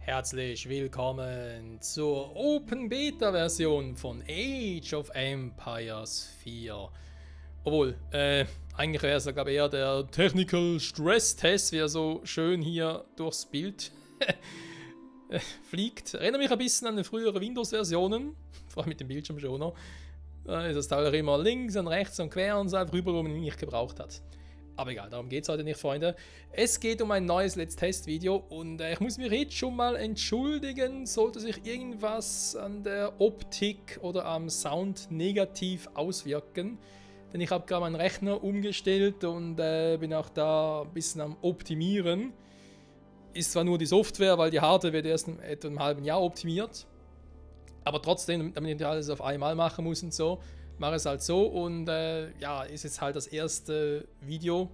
Herzlich willkommen zur Open Beta Version von Age of Empires 4. Obwohl, eigentlich wäre es ja glaube ich eher der Technical Stress Test, wie er so schön hier durchs Bild fliegt. Erinnert mich ein bisschen an die früheren Windows-Versionen, vor allem mit dem Bildschirmschoner. Da ist das Teil immer links und rechts und quer und so einfach rüber, wo man ihn nicht gebraucht hat. Aber egal, darum geht es heute nicht, Freunde. Es geht um ein neues Let's Test-Video und ich muss mich jetzt schon mal entschuldigen, sollte sich irgendwas an der Optik oder am Sound negativ auswirken. Denn ich habe gerade meinen Rechner umgestellt und bin auch da ein bisschen am Optimieren. Ist zwar nur die Software, weil die Hardware wird erst in etwa einem halben Jahr optimiert. Aber trotzdem, damit ich nicht alles auf einmal machen muss und so, mache es halt so und ja, ist jetzt halt das erste Video.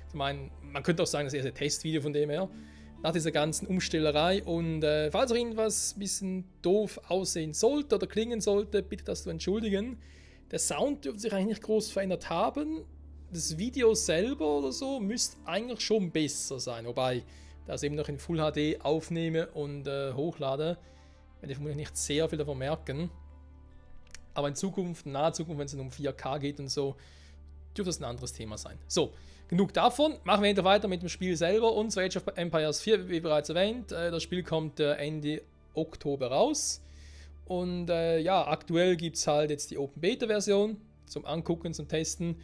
Ich meine, man könnte auch sagen, das erste Testvideo von dem her. Nach dieser ganzen Umstellerei und falls auch irgendwas ein bisschen doof aussehen sollte oder klingen sollte, bitte das zu entschuldigen. Der Sound dürfte sich eigentlich nicht groß verändert haben. Das Video selber oder so müsste eigentlich schon besser sein. Wobei, da ich es eben noch in Full HD aufnehme und hochlade, werde ich vermutlich nicht sehr viel davon merken. Aber in Zukunft, in naher Zukunft, wenn es um 4K geht und so, dürfte das ein anderes Thema sein. So, genug davon. Machen wir hinterher weiter mit dem Spiel selber. Und zwar Age of Empires 4, wie bereits erwähnt. Das Spiel kommt Ende Oktober raus. Und ja, aktuell gibt es halt jetzt die Open Beta Version zum Angucken, zum Testen.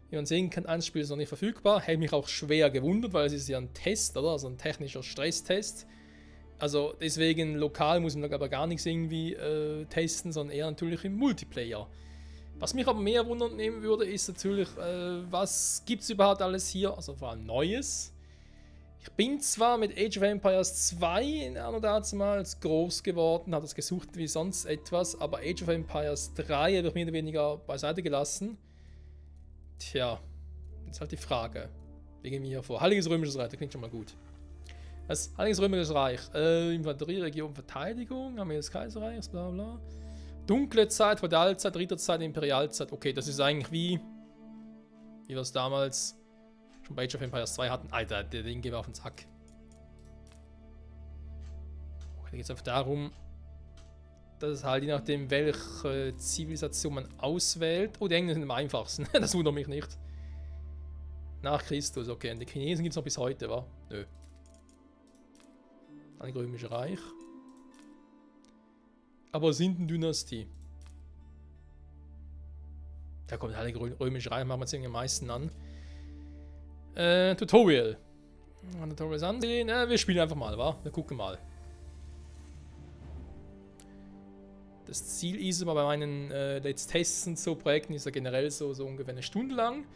Wie man sehen kann, ein Spiel ist noch nicht verfügbar. Hätte mich auch schwer gewundert, weil es ist ja ein Test, oder? Also ein technischer Stresstest. Also deswegen lokal muss man da aber gar nichts irgendwie testen, sondern eher natürlich im Multiplayer. Was mich aber mehr wundern nehmen würde, ist natürlich, was gibt es überhaupt alles hier, also vor allem Neues. Ich bin zwar mit Age of Empires 2 in einer damals groß geworden, habe das gesucht wie sonst etwas, aber Age of Empires 3 habe ich mehr oder weniger beiseite gelassen. Tja, jetzt halt die Frage. Wie gehen wir hier vor? Heiliges Römisches Reich, das klingt schon mal gut. Das Heiliges Römisches Reich, Infanterie, Region, Verteidigung, Armee des Kaiserreichs, bla bla. Dunkle Zeit, Feudalzeit, Ritterzeit, Imperialzeit. Okay, das ist eigentlich wie wir es damals schon bei Age of Empires 2 hatten. Alter, der Ding geht mir auf den Sack. Okay, da geht es einfach darum, dass es halt je nachdem, welche Zivilisation man auswählt. Oh, die Engländer sind am einfachsten. Das wundert mich nicht. Nach Christus, okay. Und die Chinesen gibt es noch bis heute, wa? Nö. Heilige Römische Reich. Aber Sindendynastie. Da kommt Heilige Römische Reich, machen wir uns irgendwie am meisten an. Tutorial. Tutorials ansehen. Wir spielen einfach mal, wa? Wir gucken mal. Das Ziel ist aber bei meinen Let's Tests und so Projekten ist ja generell so ungefähr eine Stunde lang.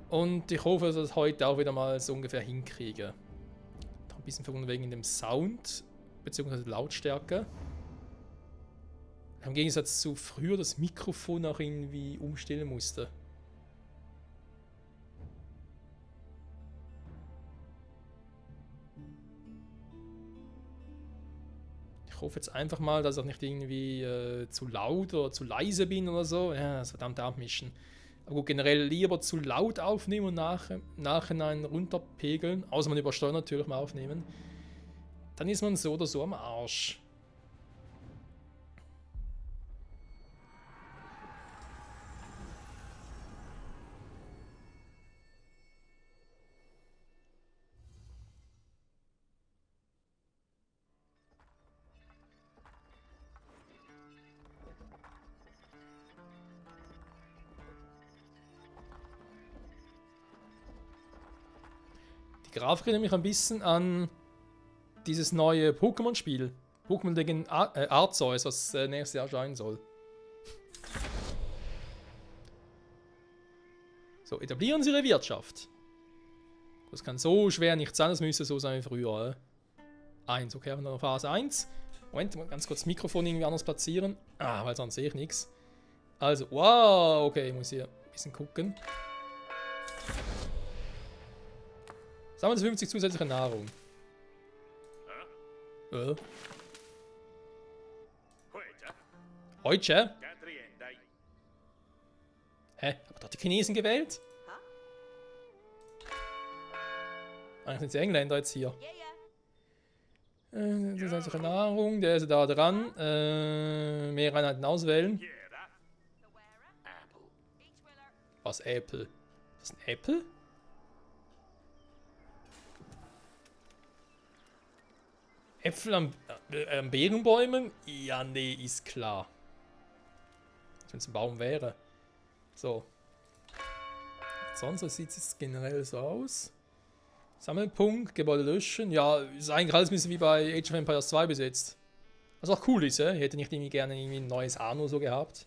Und ich hoffe, dass ich das heute auch wieder mal so ungefähr hinkriege. Ein bisschen verwundert wegen dem Sound bzw. Lautstärke. Im Gegensatz zu früher das Mikrofon auch irgendwie umstellen musste. Ich hoffe jetzt einfach mal, dass ich nicht irgendwie zu laut oder zu leise bin oder so. Ja, das verdammte Abmischen. Aber gut, generell lieber zu laut aufnehmen und nachhinein runterpegeln. Außer man übersteuert natürlich mal aufnehmen. Dann ist man so oder so am Arsch. Die Grafik erinnert mich ein bisschen an dieses neue Pokémon-Spiel. Pokémon Legend Arceus, was nächstes Jahr erscheinen soll. So, etablieren Sie Ihre Wirtschaft. Das kann so schwer nicht sein, das müsste so sein wie früher. 1, okay, und dann Phase 1. Moment, ganz kurz das Mikrofon irgendwie anders platzieren. Weil sonst sehe ich nichts. Also, wow, okay, ich muss hier ein bisschen gucken. Sammeln Sie 50 zusätzliche Nahrung. Heute? Hä? Hab doch die Chinesen gewählt? Eigentlich sind die Engländer jetzt hier. Das ist also Nahrung, der ist da dran. Mehr Einheiten auswählen. Was, Apple? Ist das ein Apple? Äpfel an Beerenbäumen? Ja, nee, ist klar. Wenn es ein Baum wäre. So. Sonst sieht es generell so aus. Sammelpunkt, Gebäude löschen. Ja, ist eigentlich alles ein bisschen wie bei Age of Empires 2 bis jetzt. Was auch cool ist, ja. Ich hätte nicht irgendwie gerne irgendwie ein neues Anno so gehabt.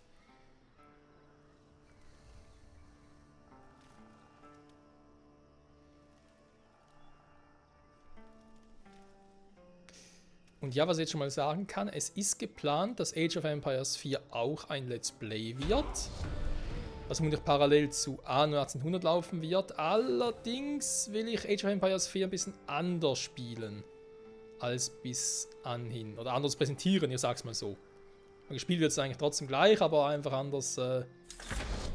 Und ja, was ich jetzt schon mal sagen kann, es ist geplant, dass Age of Empires 4 auch ein Let's Play wird. Was vermutlich parallel zu Anno 1800 laufen wird. Allerdings will ich Age of Empires 4 ein bisschen anders spielen als bis anhin. Oder anders präsentieren, ich sag's mal so. Gespielt wird es eigentlich trotzdem gleich, aber einfach anders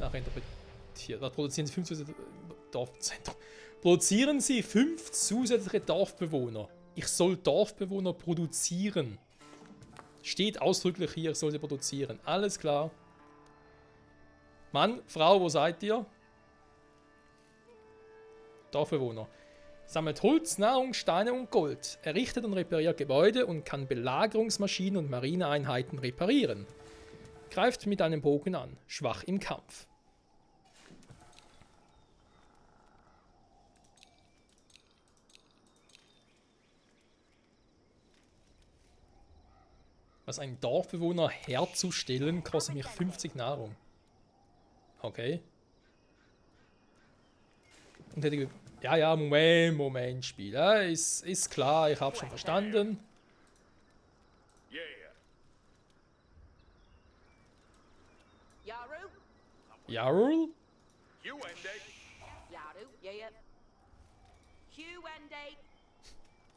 nachinterpretiert. Was produzieren Sie 5 zusätzliche Dorfzentren? Produzieren Sie 5 zusätzliche Dorfbewohner. Ich soll Dorfbewohner produzieren. Steht ausdrücklich hier, ich soll sie produzieren. Alles klar. Mann, Frau, wo seid ihr? Dorfbewohner. Sammelt Holz, Nahrung, Steine und Gold. Errichtet und repariert Gebäude und kann Belagerungsmaschinen und Marineeinheiten reparieren. Greift mit einem Bogen an. Schwach im Kampf. Was einen Dorfbewohner herzustellen, kostet mich 50 Nahrung. Okay. Und hätte ja, Moment, Spiel. Ja, ist klar, ich habe schon verstanden. Jarl?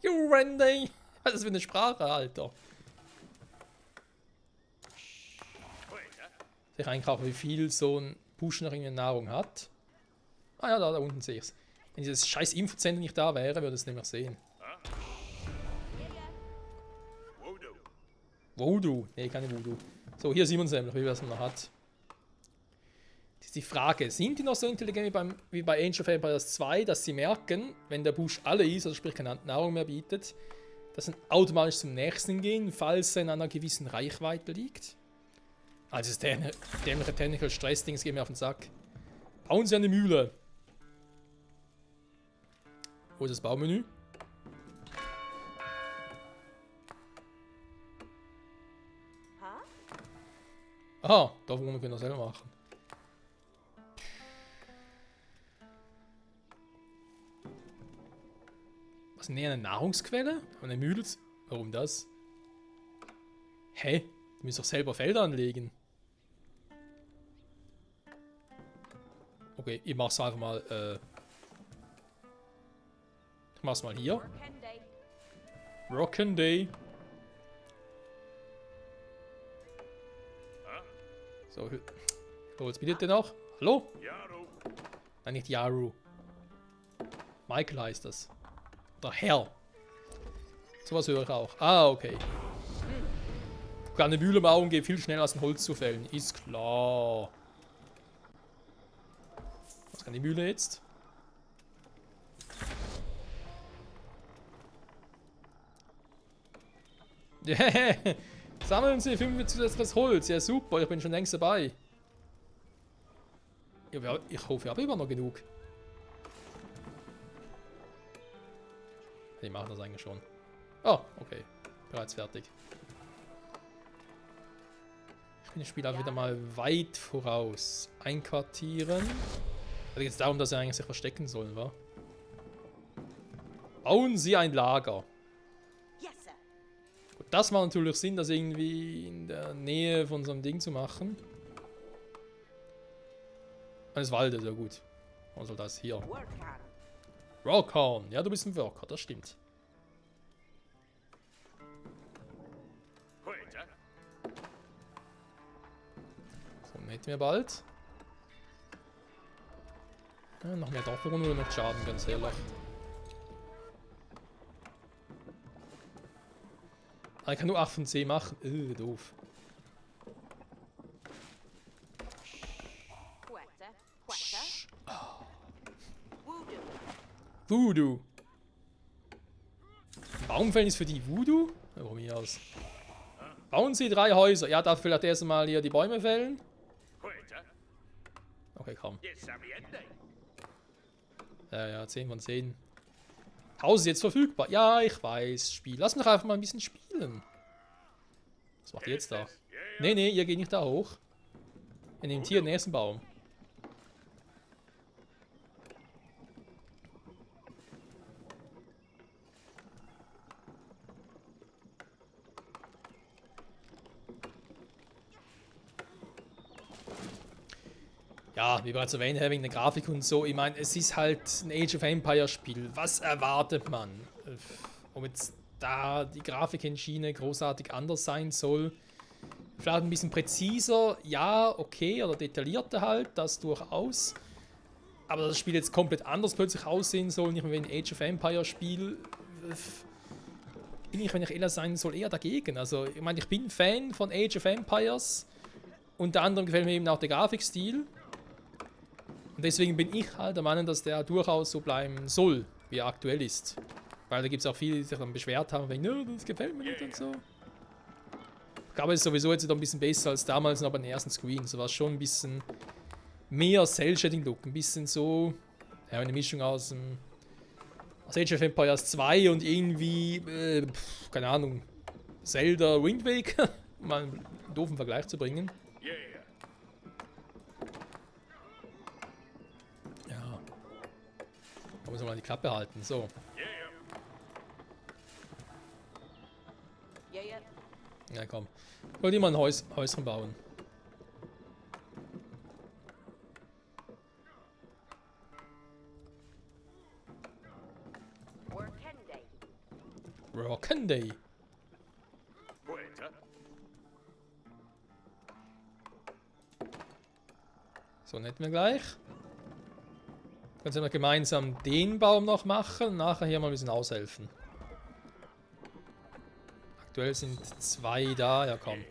Wendy. Was ist das für eine Sprache, Alter? Ich eigentlich auch, wie viel so ein Busch nach irgendeiner Nahrung hat. Ah ja, da unten sehe ich es. Wenn dieses scheiß Infozentrum nicht da wäre, würde ich es nicht mehr sehen. Voodoo? Nee, keine Voodoo. So, hier sieht man es nämlich, wie was man noch hat. Das ist die Frage, sind die noch so intelligent wie bei Age of Empires 2, dass sie merken, wenn der Busch alle ist, also sprich keine Nahrung mehr bietet, dass sie automatisch zum nächsten gehen, falls er in einer gewissen Reichweite liegt? Also das dämliche Technical Stress-Dings geht mir auf den Sack. Bauen Sie eine Mühle. Wo ist das Baumenü? Aha, da wo wir können wir selber machen. Was ist denn eine Nahrungsquelle? Eine Mühle? Warum das? Hä? Du musst doch selber Felder anlegen. Okay, ich mach's einfach mal, ich mach's mal hier. Rock'n'Day. So, was bietet der noch? Hallo? Nein, nicht Yaru. Michael heißt das. Oder Herr. Sowas höre ich auch. Ah, okay. Eine Mühle bauen geht viel schneller als ein Holz zu fällen. Ist klar. Was kann die Mühle jetzt? Sammeln Sie 5 zusätzliches Holz. Ja, super. Ich bin schon längst dabei. Ja, ich hoffe, ich habe immer noch genug. Die machen das eigentlich schon. Oh, okay. Bereits fertig. Ich bin das Spiel auch wieder mal weit voraus. Einquartieren. Da geht es darum, dass sie eigentlich sich verstecken sollen, wa? Bauen Sie ein Lager. Gut, das macht natürlich Sinn, das irgendwie in der Nähe von so einem Ding zu machen. Eines Waldes, ja gut. Was soll das hier? Rockhorn. Ja, du bist ein Worker, das stimmt. Hätten wir bald. Ja, noch mehr Dorfbewohner würde noch schaden, ganz ehrlich. Ah, ich kann nur 8 von 10 machen. Doof. Voodoo. Baumfällen ist für die Voodoo? Ja, von mir aus. Bauen Sie 3 Häuser. Ja, darf vielleicht erst mal hier die Bäume fällen. Okay, komm. Ja, 10 von 10. Haus ist jetzt verfügbar. Ja, ich weiß. Spiel. Lass mich doch einfach mal ein bisschen spielen. Was macht ihr jetzt da? Nee, ihr geht nicht da hoch. Ihr nehmt hier den ersten Baum. Ja, wie bereits erwähnt, wegen der Grafik und so. Ich meine, es ist halt ein Age of Empires Spiel. Was erwartet man? Ob jetzt da die Grafikenschiene großartig anders sein soll. Vielleicht ein bisschen präziser, ja, okay, oder detaillierter halt, das durchaus. Aber das Spiel jetzt komplett anders plötzlich aussehen soll, nicht mehr wie ein Age of Empires Spiel, bin ich, wenn ich ehrlich sein soll, eher dagegen. Also, ich meine, ich bin Fan von Age of Empires. Unter anderem gefällt mir eben auch der Grafikstil. Und deswegen bin ich halt der Meinung, dass der durchaus so bleiben soll, wie er aktuell ist. Weil da gibt es auch viele, die sich dann beschwert haben, wegen, no, das gefällt mir nicht und so. Ich glaube, es ist sowieso jetzt wieder ein bisschen besser als damals noch bei den ersten Screens. So war es schon ein bisschen mehr Cell-Shading-Look. Ein bisschen so, ja, eine Mischung aus Age of Empires 2 und irgendwie, keine Ahnung, Zelda Wind Waker. Mal einen doofen Vergleich zu bringen. Ja. Da muss man mal die Klappe halten. So. Ja, komm. Wollt ihr mal ein Häuschen bauen? Rock'n'Day. So, hätten wir gleich. Dann können wir gemeinsam den Baum noch machen. Nachher hier mal ein bisschen aushelfen. Aktuell sind 2 da. Ja, komm.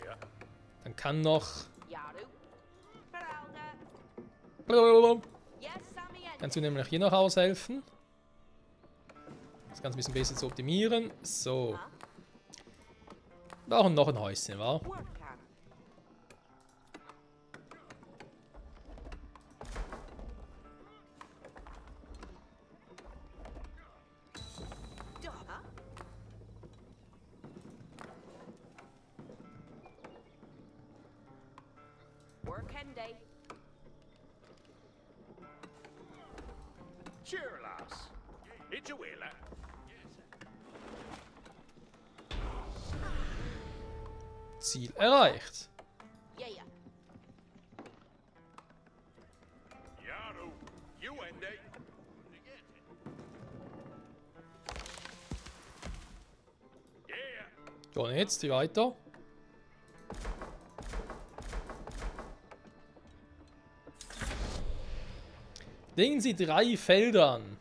Dann kann noch... Kannst du nämlich hier noch aushelfen. Das Ganze ein bisschen besser zu optimieren. So. Wir brauchen noch ein Häuschen, wa? Ziel erreicht. So, und jetzt die weiter. Legen Sie 3 Felder an.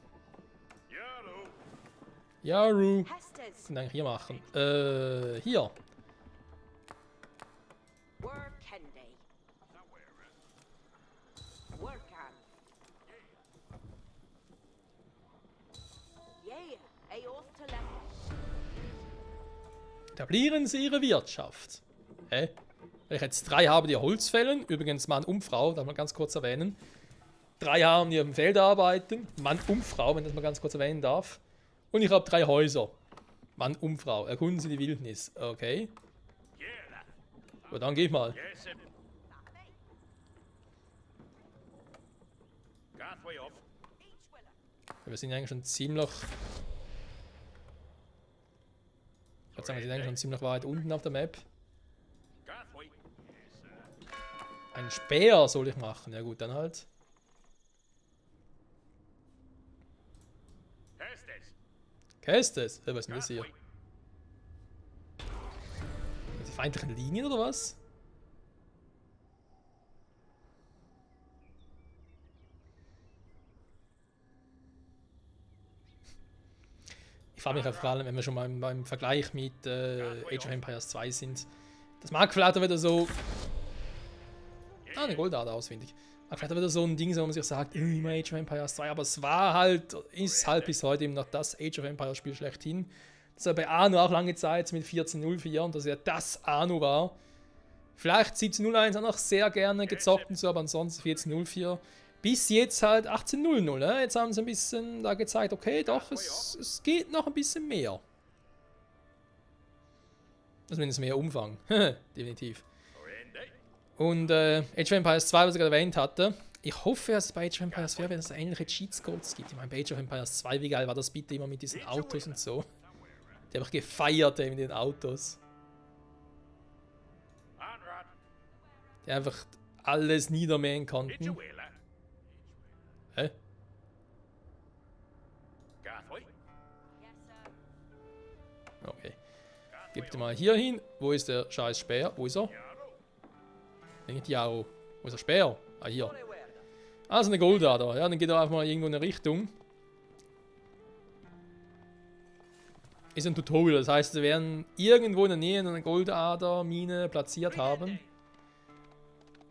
Yaru. Was kann ich eigentlich hier machen? Hier. Etablieren Sie Ihre Wirtschaft. Wenn ich jetzt 3 habe, die Holz fällen, übrigens Mann und Frau, darf man ganz kurz erwähnen. 3 haben, die auf dem Feld arbeiten, Mann und Frau, wenn das mal ganz kurz erwähnen darf. Und ich habe 3 Häuser, Mann und Frau. Erkunden Sie die Wildnis. Okay. Aber dann gehe ich mal. Wir sind eigentlich schon ziemlich... Ich würde sagen, wir sind eigentlich schon ziemlich weit unten auf der Map. Ein Speer soll ich machen. Ja gut, dann halt. Kestes? Was ist denn das hier? Die feindlichen Linien oder was? Ich frage mich auch vor allem, wenn wir schon mal beim Vergleich mit Age of Empires 2 sind. Das mag vielleicht auch wieder so... Ah, eine Goldader ausfindig. Mag vielleicht auch wieder so ein Ding sein, wo man sich sagt, immer Age of Empires 2, aber es war halt, ist halt bis heute eben noch das Age of Empires Spiel schlechthin. Das war bei Anno auch lange Zeit mit 14.04 und dass ja das Anno war. Vielleicht 17.01 auch noch sehr gerne gezockt und so, aber ansonsten 14.04. Bis jetzt halt 18.00. Ne? Jetzt haben sie ein bisschen da gezeigt, okay, doch, es geht noch ein bisschen mehr. Zumindest mehr Umfang. Definitiv. Und Age of Empires 2, was ich gerade erwähnt hatte, ich hoffe, dass es bei Age of Empires 4 wenn es ähnliche Cheat-Codes gibt. Ich meine, bei Age of Empires 2, wie geil war das bitte immer mit diesen Autos und so. Die habe ich gefeiert mit den Autos. Die einfach alles niedermähen konnten. Hä? Okay. Gib dir mal hier hin. Wo ist der scheiß Speer? Wo ist er? Nicht Jaro. Wo ist der Speer? Ah, hier. Also eine Goldader. Ja, dann geht er einfach mal irgendwo in eine Richtung. Ist ein Tutorial. Das heißt, wir werden irgendwo in der Nähe eine Goldader-Mine platziert haben.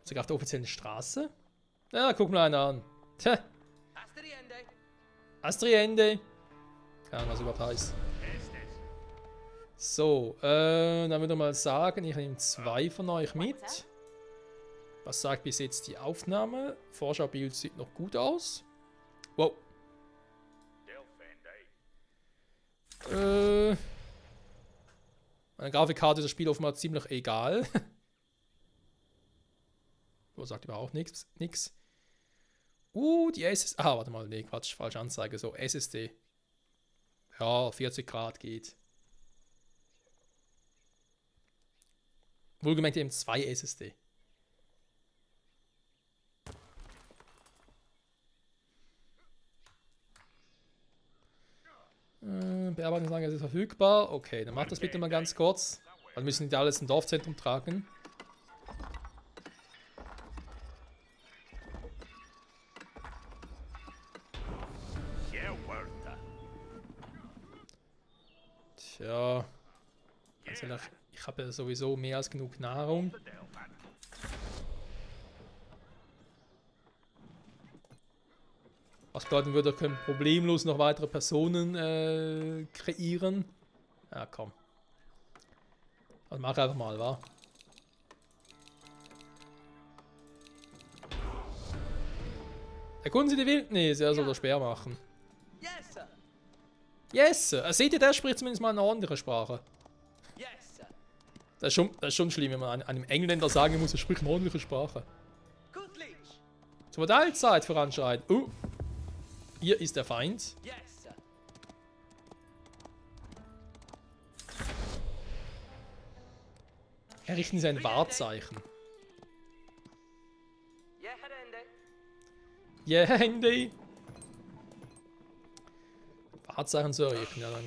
Sogar auf der offiziellen Straße? Ja, guck mal einer an. Tja. Astriende. Keine Ahnung, was überhaupt heißt. So, dann würde ich mal sagen, ich nehme 2 von euch mit. Was sagt bis jetzt die Aufnahme? Vorschaubild sieht noch gut aus. Wow. Meine Grafikkarte ist das Spiel offenbar ziemlich egal. So, sagt überhaupt nichts. Die SSD. Ah, warte mal, nee, Quatsch, falsche Anzeige. So, SSD. Ja, 40 Grad geht. Wohlgemerkt eben 2 SSD. Bearbeitungsanlage ist verfügbar. Okay, dann macht das bitte mal ganz kurz. Dann müssen die alles im Dorfzentrum tragen. Tja. Ganz ehrlich, ich habe ja sowieso mehr als genug Nahrung. Was bedeuten würde, können problemlos noch weitere Personen kreieren. Ja, komm. Also mach einfach mal, wa? Erkunden Sie die Wildnis, er soll das Speer machen. Yes, sir. Seht ihr, der spricht zumindest mal eine andere Sprache. Das ist schon schlimm, wenn man einem Engländer sagen muss, er spricht eine ordentliche Sprache. Zur Allzeit voranschreiten. Hier ist der Feind. Errichten Sie ein Wahrzeichen. Ja, Handy. Wahrzeichen zu errichten. Ja, dann.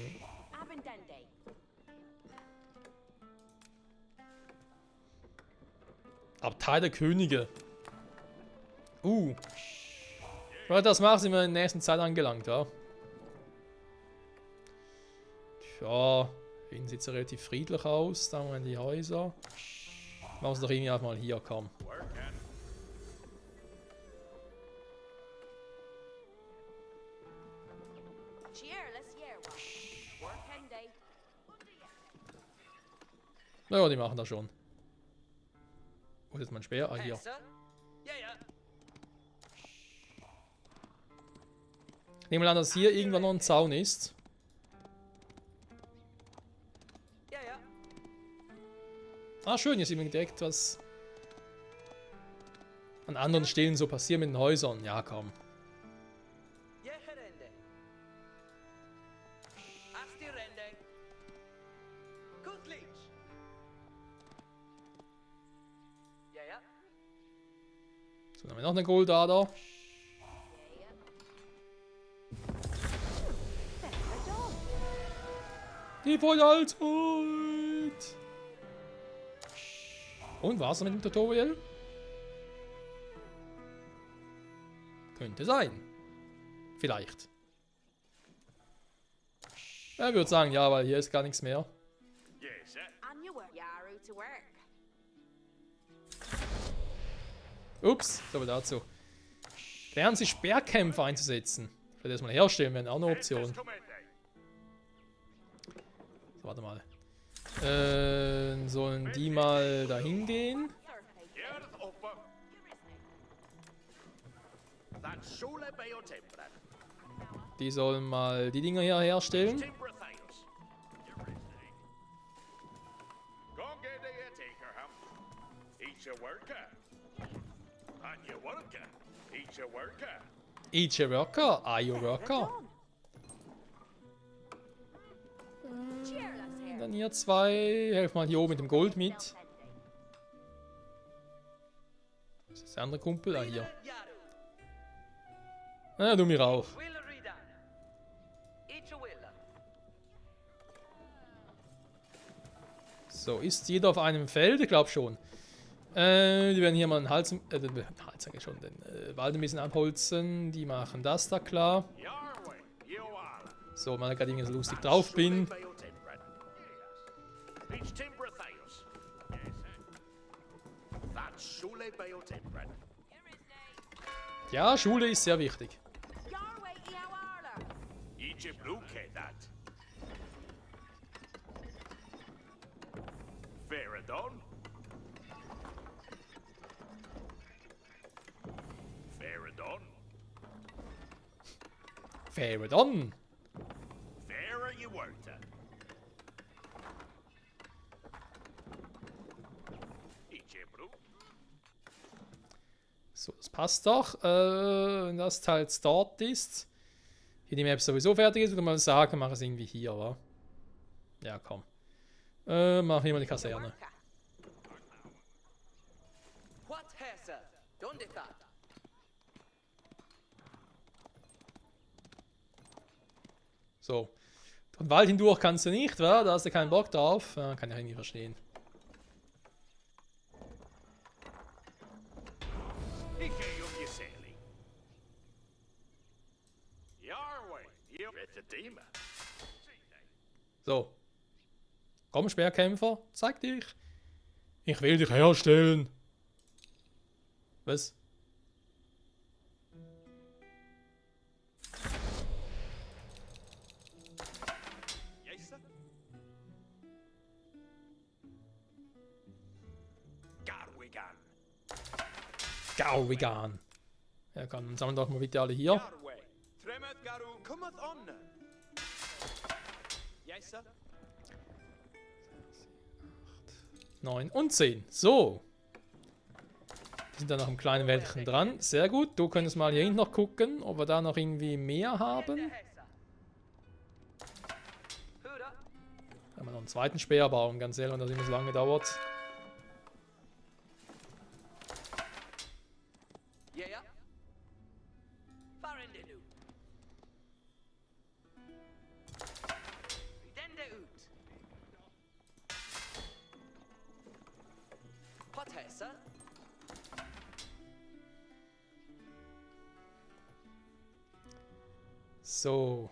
Abtei der Könige. Das machen sind wir in der nächsten Zeit angelangt, ja. Tja, hinten sieht es ja relativ friedlich aus. Da haben wir die Häuser. Machen wir es doch irgendwie auch mal hier, komm. Naja, die machen das schon. Wo ist jetzt mein Speer? Ah, hier. Ich nehme mal an, dass hier irgendwann noch ein Zaun ist. Ah, schön, hier sieht man direkt, was an anderen Stellen so passiert mit den Häusern. Ja, komm. So, dann haben wir noch eine Goldader. Die Feuerzeit! Und war's mit dem Tutorial? Könnte sein. Vielleicht. Ich würde sagen, ja, weil hier ist gar nichts mehr. Yes, sir. On your work. Yaru to work. Ups, so viel dazu. Lernen Sie Sperrkämpfer einzusetzen. Ich werde das mal herstellen, wäre auch eine Option. Yes, Commander. So, warte mal. Sollen die mal dahin gehen? Here upper. That Shule Bayo Tempra. Die sollen mal die Dinger hier herstellen. Tempra Thayos. Go get a taker, hum. Each a worker. And your worker. Each a worker. Each a worker, are you worker? Done. Cheerless here. Dann hier zwei. Helf mal hier oben mit dem Gold mit. Das ist der andere Kumpel. Ah, hier. Ah, du mir auch. Willa Ridan. Each a Willa. So, ist jeder auf einem Feld? Ich glaube schon. Die werden hier mal einen Hals, schon, den Wald ein bisschen abholzen. Die machen das da klar. Your way. You are. So, weil ich gerade irgendwie so lustig drauf bin. Bayo Tempra. Each Tempra Thayos. Yes, sir. That Shule Bayo Tempra. Ja, Schule ist sehr wichtig. Your way, Eowarla. Each a blue kid that. Faradon. Faradon. Faradon. Fairer you weren't. Each a blue. So, das passt doch. Wenn das Teil dort ist. Hier die Map sowieso fertig ist, würde ich mal sagen, mach es irgendwie hier, wa? Ja, komm. Mach hier mal die Kaserne. Worker. What hesa? Donde that? So. Durch den Wald hindurch kannst du nicht, wa? Da hast du keinen Bock drauf. Kann ich irgendwie verstehen. Ike you sailing. Your way. You at the demon. So. Komm, Speerkämpfer, zeig dich. Ich will dich herstellen. Was? Yes, sir. Garwigan. Gauwigan. Ja, komm, sammeln doch mal bitte alle hier. Your way. Tremeth Garu cometh on. Yes, sir. 9 und 10. So. Wir sind da noch im kleinen Wäldchen dran. Sehr gut. Du könntest mal hier hinten noch gucken, ob wir da noch irgendwie mehr haben. Hesa. Huda. Wenn wir noch einen zweiten Speer bauen, ganz ehrlich, und das immer so lange dauert. Yeah, yeah. Farindenu. Ridende ut. What hesa? So.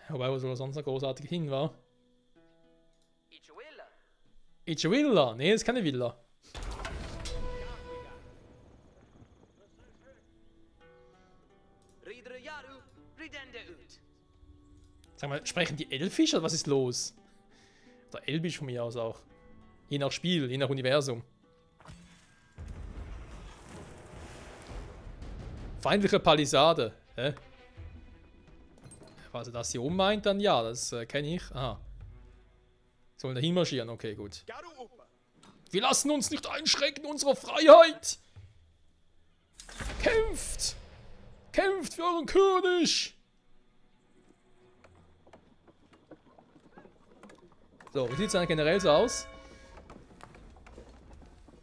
Wobei, wo soll er sonst noch großartig hin, war? Each a Willa. It's a Villa. Nee, das ist keine Villa. Ridre Yaru. Ridende ut. Sag mal, sprechen die Elfisch oder was ist los? Oder Elbisch von mir aus auch. Je nach Spiel, je nach Universum. Feindliche Palisade. Hä? Was er das hier meint, dann ja, das kenne ich. Aha. Sollen da hinmarschieren? Okay, gut. Garu upper. Wir lassen uns nicht einschränken, unsere Freiheit! Kämpft! Kämpft für euren König! So, wie sieht es dann generell so aus?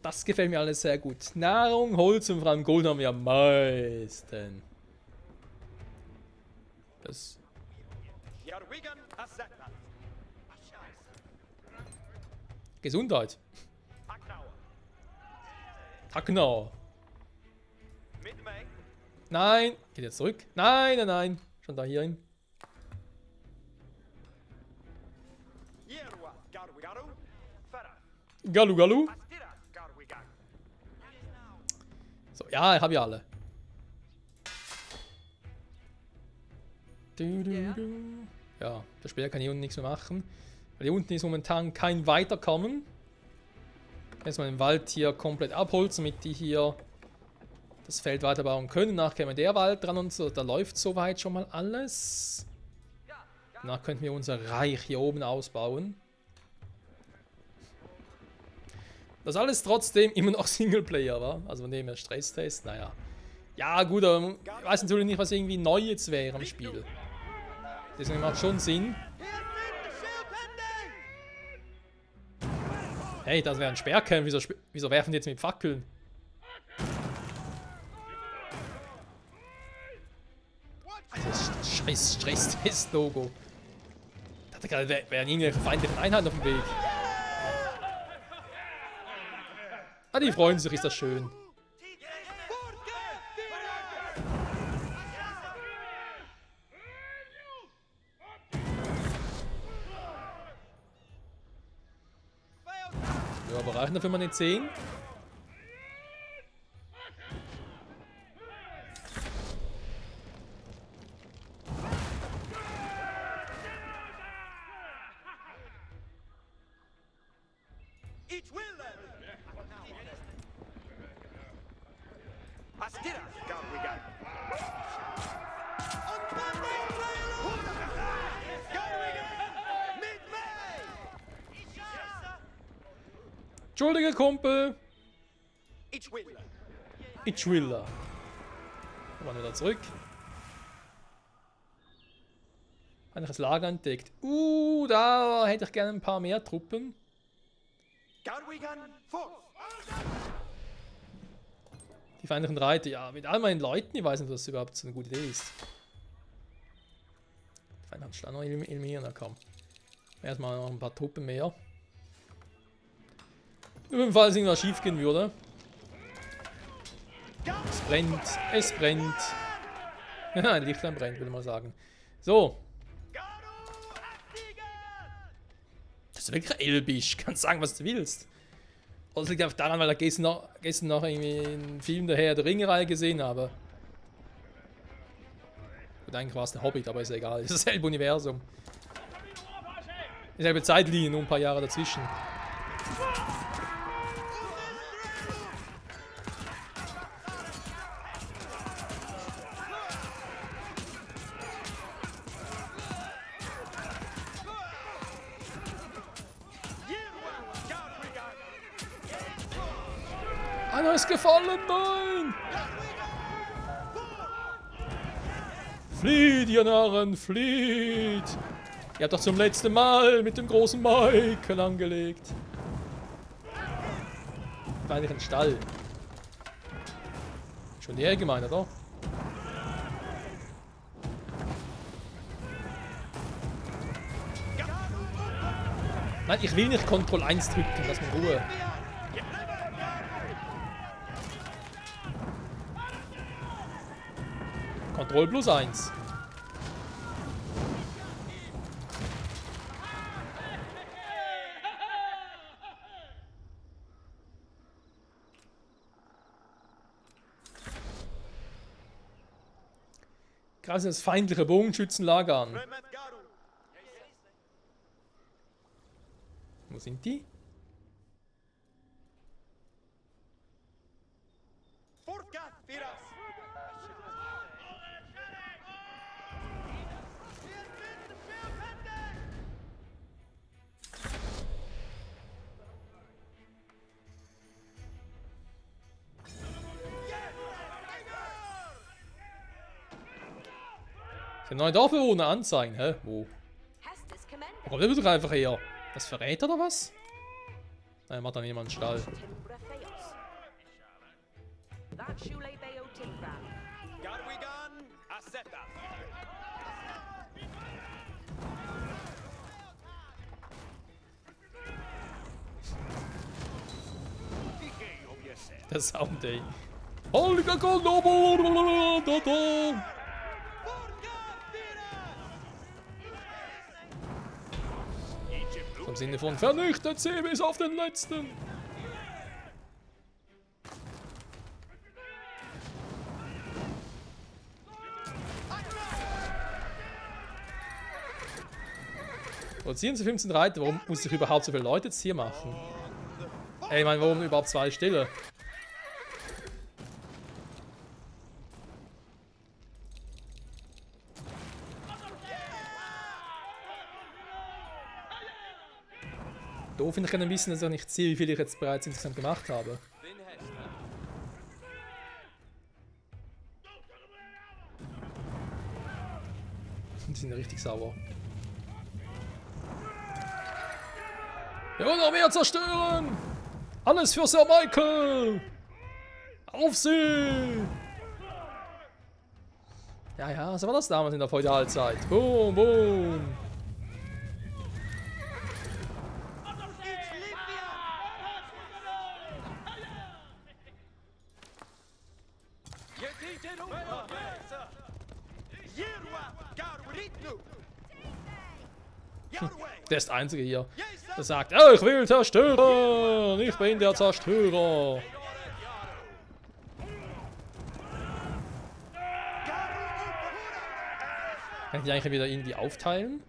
Das gefällt mir alles sehr gut. Nahrung, Holz und vor allem Gold haben wir am meisten. Das. Yarwigan Assetna. Gesundheit. Hacknauer. Hacknau. Mit May. Nein. Geht jetzt zurück. Nein, nein, nein. Schon da hier hin. Galu Galu. So, ja, ich habe ja alle. Ja, der Spieler kann hier unten nichts mehr machen. Weil hier unten ist momentan kein Weiterkommen. Erstmal den Wald hier komplett abholzen, damit die hier das Feld weiterbauen können. Danach käme der Wald dran und so. Da läuft soweit schon mal alles. Danach könnten wir unser Reich hier oben ausbauen. Das alles trotzdem immer noch Singleplayer, war. Also von dem her Stresstest, naja. Ja gut, aber ich weiß natürlich nicht, was irgendwie neu jetzt wäre am Spiel. Deswegen macht schon Sinn. Hey, das wäre ein Sperrcamp. Wieso werfen die jetzt mit Fackeln? Das scheiß Stresstest-Logo. Ich dachte gerade, wären irgendwelche feindlichen Einheiten auf dem Weg. Ah, die freuen sich, ist das schön. Ja, aber reichen dafür mal eine 10? Entschuldige, Kumpel. Ich will da. Wir waren wieder zurück. Anderes Lager entdeckt. Da hätte ich gerne ein paar mehr Truppen. Die feindlichen Reiter, ja, mit all meinen Leuten, ich weiß nicht, ob das überhaupt so eine gute Idee ist. Die feindlichen Stand noch eliminieren, na komm. Erstmal noch ein paar Truppen mehr. Nur falls irgendwas schief gehen würde. Es brennt, es brennt. Ja, ein Lichtlein brennt, würde ich mal sagen. So. Das ist wirklich elbisch. Kannst sagen, was du willst. Oder es liegt einfach daran, weil ich gestern noch irgendwie einen Film der Herr der Ringe-Reihe gesehen habe. Gut, eigentlich war es ein Hobbit, aber ist egal. Es ist dasselbe Universum. Dieselbe Zeitlinie, nur ein paar Jahre dazwischen. Einer ist gefallen, nein! Flieht, ihr Narren, flieht! Ihr habt doch zum letzten Mal mit dem großen Michael angelegt. War eigentlich ein Stall. Schon der gemeint, oder? Nein, ich will nicht Ctrl 1 drücken, lass mir Ruhe. Ctrl plus 1. Gerade das feindliche Bogenschützenlager an. Wo sind die? Den neuen Dorfbewohner anzeigen, hä? Wo? Hestus commended. Wo kommt der wieder einfach her? Das verrät oder was? Nein, macht dann jemand einen Stall. Timbra Theos. That Shule Beo Timbra. Der Sound, ey. Heiliger Gott, Im Sinne von vernichtet sie bis auf den letzten. Produzieren Sie 15 Reiter, warum muss ich überhaupt so viele Leute jetzt hier machen? Ey, ich meine, warum überhaupt 2 Stille? Doof finde ich ein bisschen, dass ich nicht sehe, wie viel ich jetzt bereits insgesamt gemacht habe. Die sind ja richtig sauer. Wir wollen noch mehr zerstören! Alles für Sir Michael! Auf sie! Ja, ja, so war das damals in der Feudalzeit. Boom, boom! Der ist der Einzige hier, der sagt, oh, ich will zerstören! Ich bin der Zerstörer! Kann ich die eigentlich wieder irgendwie aufteilen?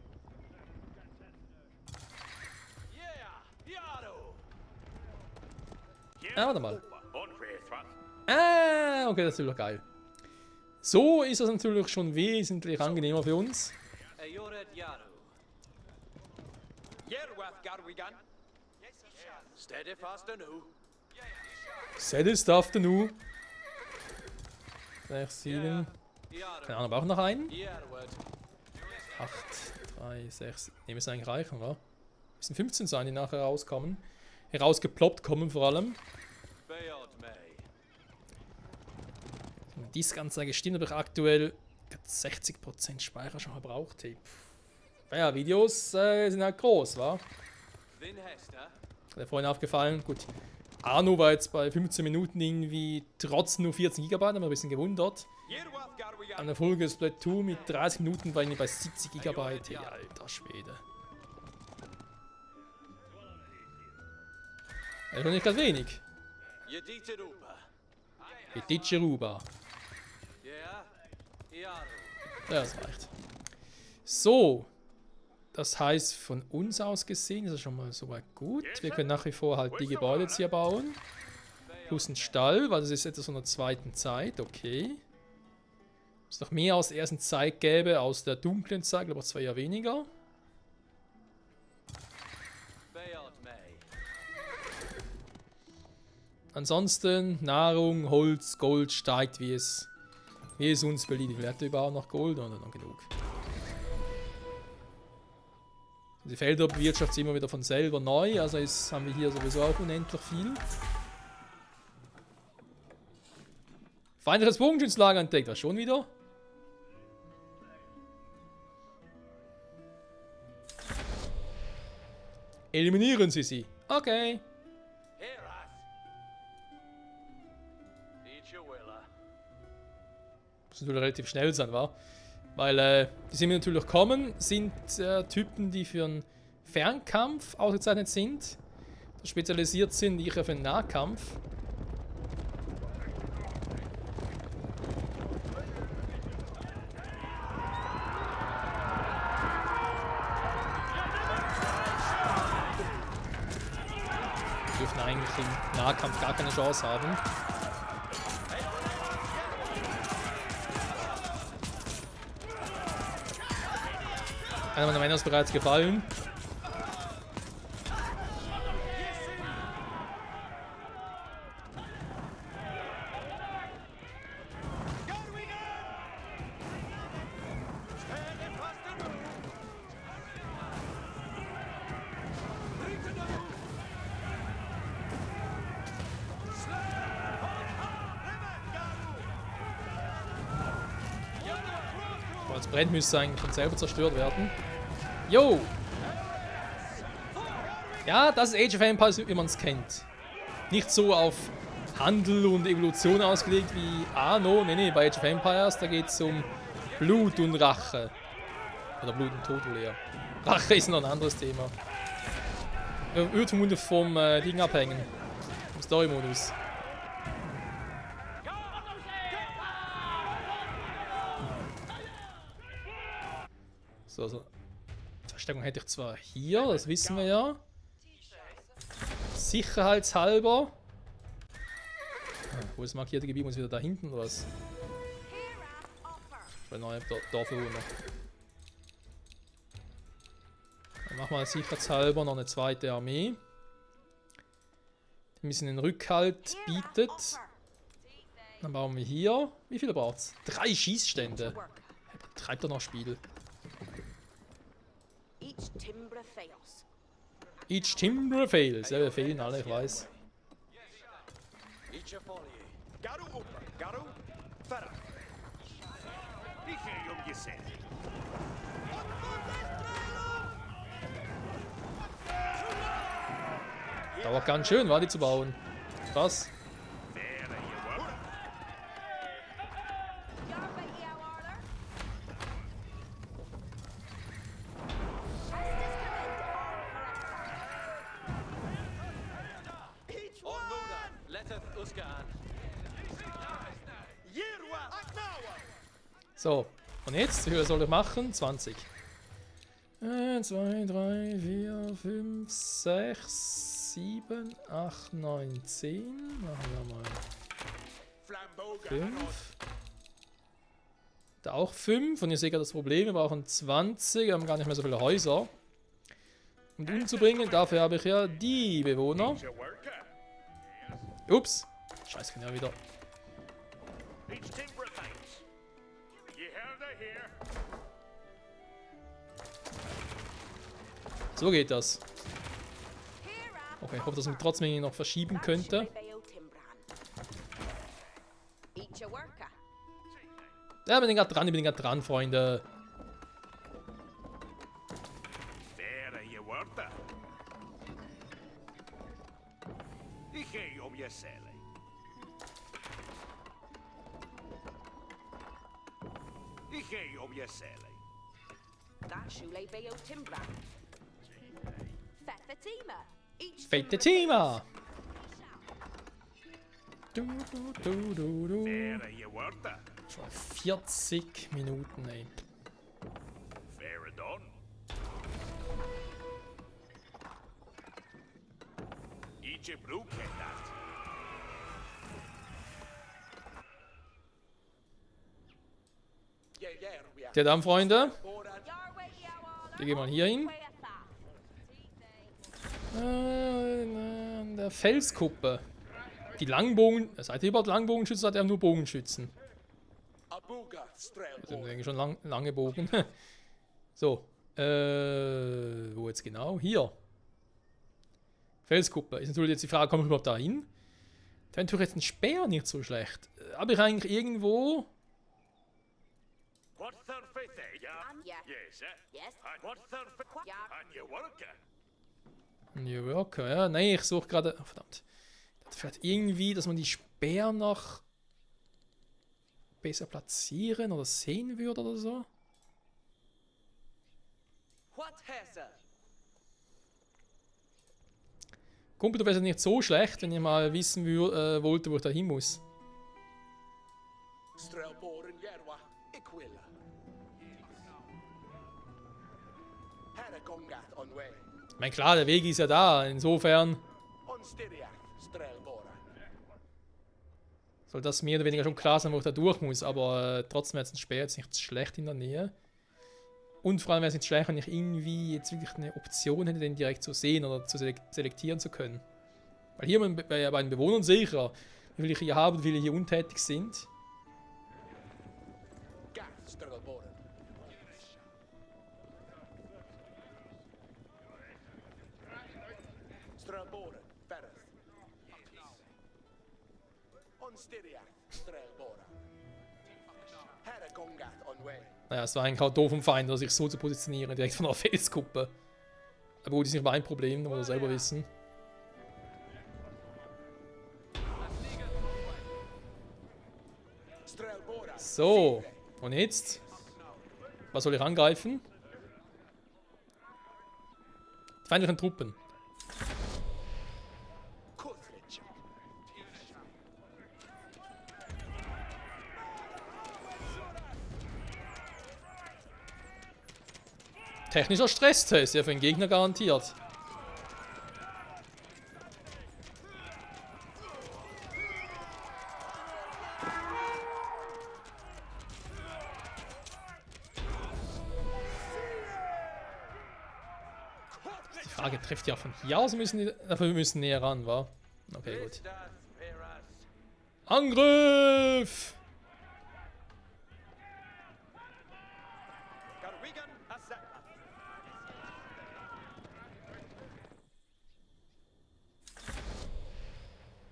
Ah, warte mal. Ah, okay, das ist natürlich geil. So ist das natürlich schon wesentlich angenehmer für uns. Steady afternoon. 6, 7. Keine Ahnung, aber auch noch einen. 8, 3, 6. Ne, müssen eigentlich reichen, wa? Müssen 15 sein, die nachher rauskommen. Herausgeploppt kommen vor allem. Wenn dies Ganze gestimmt, habe ich aktuell 60% Speicher schon verbraucht. Hey. Ja, Videos sind halt groß, wa? Hat mir vorhin aufgefallen. Gut, Arno war jetzt bei 15 Minuten irgendwie trotzdem nur 14 GB, haben wir ein bisschen gewundert. An der Folge Splatoon mit 30 Minuten war irgendwie bei 70 GB. Hey, alter Schwede. Das ist nicht ganz wenig. Jeditscheruba. Ja, das reicht. So. Das heißt, von uns aus gesehen ist es schon mal soweit gut. Wir können nach wie vor halt die Gebäude jetzt hier bauen. Plus einen Stall, weil das ist etwas von der zweiten Zeit. Okay. Es noch mehr aus der ersten Zeit gäbe, aus der dunklen Zeit, aber 2 Jahre weniger. Ansonsten Nahrung, Holz, Gold steigt, wie es uns beliebt. Vielleicht überhaupt noch Gold oder noch genug. Die Felder bewirtschaften immer wieder von selber neu, also haben wir hier sowieso auch unendlich viel. Feindliches Bogenschützenlager entdeckt, was schon wieder? Eliminieren Sie sie. Okay. Muss natürlich relativ schnell sein, wa? Weil die sind natürlich kommen, sind Typen, die für einen Fernkampf ausgezeichnet sind, spezialisiert sind, ich für den Nahkampf. Die dürfen eigentlich im Nahkampf gar keine Chance haben. Einer meiner Männer ist bereits gefallen. Das Brett müsste eigentlich von selber zerstört werden. Jo! Ja, das ist Age of Empires, wie man es kennt. Nicht so auf Handel und Evolution ausgelegt wie Anno. Nee, bei Age of Empires, da geht es um Blut und Rache. Oder Blut und Tod wohl eher. Rache ist noch ein anderes Thema. Wird vermutlich vom Ding abhängen. Vom Story-Modus. So. Verstärkung hätte ich zwar hier, das wissen wir ja. Sicherheitshalber. Wo das markierte Gebiet muss wieder da hinten oder was? Bei neuen Dorfbewohner. Dann machen wir sicherheitshalber noch eine zweite Armee. Die ein bisschen den Rückhalt bietet. Dann bauen wir hier. Wie viele braucht es? 3 Schießstände. Treibt er noch Spiel. Each timber fails. Ja, wir fehlen alle, ich weiß. Garu Upa, Garu, Farah. Ich gehe gesehen. Dauert ganz schön, war die zu bauen. Krass. So, und jetzt, wie viel soll ich machen? 20. 1, 2, 3, 4, 5, 6, 7, 8, 9, 10. Machen wir mal 5. Da auch 5. Und ihr seht ja das Problem, wir brauchen 20. Wir haben gar nicht mehr so viele Häuser. Um die umzubringen, dafür habe ich ja die Bewohner. Ups. Scheiße, ich bin ja wieder. So geht das. Okay, ich hoffe, dass man trotzdem irgendwie noch verschieben könnte. Ja, ich bin gerade dran, Freunde. Ich gehe je celle. Ich gehe je celle. Fatima! Du. Je worta. Schon 40 Minuten, ey. Fair done. Ietsje broek het dat. Ja, dann, Freunde. Wir gehen mal hier hin. Der Felskuppe. Die Langbogen. Seid ihr überhaupt Langbogenschützen? Hat er nur Bogenschützen? Das sind eigentlich schon lange Bogen. So. Wo jetzt genau? Hier. Felskuppe. Ist natürlich jetzt die Frage, komme ich überhaupt da hin? Da wäre natürlich jetzt ein Speer nicht so schlecht. Aber ich eigentlich irgendwo. New Yorker, ja. Nein, ich suche gerade. Oh, verdammt. Vielleicht irgendwie, dass man die Speer noch besser platzieren oder sehen würde oder so. Kumpel, wäre nicht so schlecht, wenn ihr mal wissen wollte, wo ich da hin muss. Ich meine, klar, der Weg ist ja da, insofern soll das mehr oder weniger schon klar sein, wo ich da durch muss, aber trotzdem wäre jetzt ein Speer jetzt nicht schlecht in der Nähe. Und vor allem wäre es nicht schlecht, wenn ich irgendwie jetzt wirklich eine Option hätte, den direkt zu sehen oder zu selektieren zu können. Weil hier bei den Bewohnern sehe ich ja, wie viele ich hier habe und wie viele hier untätig sind. Naja, es war eigentlich auch doof vom Feind, sich so zu positionieren, direkt von der Felskuppe. Aber gut, ist nicht mein Problem, da muss er selber wissen. So, und jetzt? Was soll ich angreifen? Die feindlichen Truppen. Technischer Stresstest, ja für den Gegner garantiert. Die Frage trifft ja von hier aus, wir müssen näher ran, wa? Okay, gut. Angriff!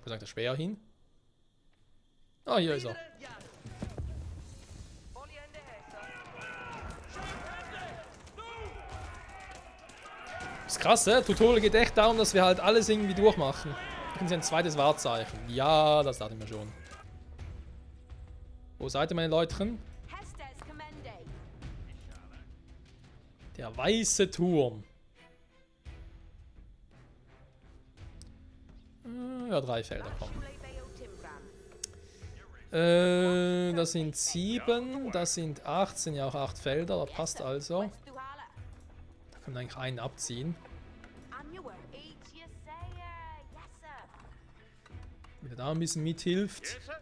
Wo sagt der Speer hin? Ah, hier ist er. Das ist krass, Tutorial geht echt darum, dass wir halt alles irgendwie durchmachen. Kriegen Sie ein zweites Wahrzeichen. Ja, das dachte ich mir schon. Wo seid ihr, meine Leutchen? Hestes Commende. Der weiße Turm. Ja, 3 Felder kommen. Shule Beo Timbran. Das sind 7, das sind 8, sind ja auch 8 Felder, das passt also. West Duhala. Da können wir eigentlich einen abziehen. On your work. Each you say, yes, sir. Wenn er da ein bisschen mithilft. Yes, sir.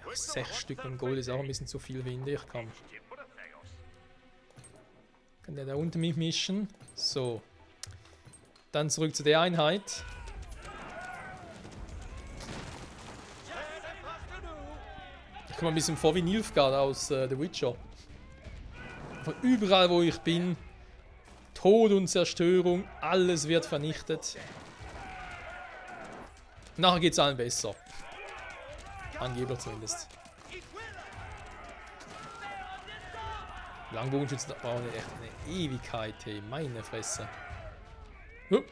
Ja, 6 Stück und Gold ist auch ein bisschen zu viel, finde ich. Komm. Kann der da unten mitmischen? So. Dann zurück zu der Einheit. Ich komme ein bisschen vor wie Nilfgaard aus The Witcher. Von überall, wo ich bin, Tod und Zerstörung, alles wird vernichtet. Nachher geht es allen besser. Angeblich zumindest. Langbogenschützen brauchen echt eine Ewigkeit, hey, meine Fresse. Hup.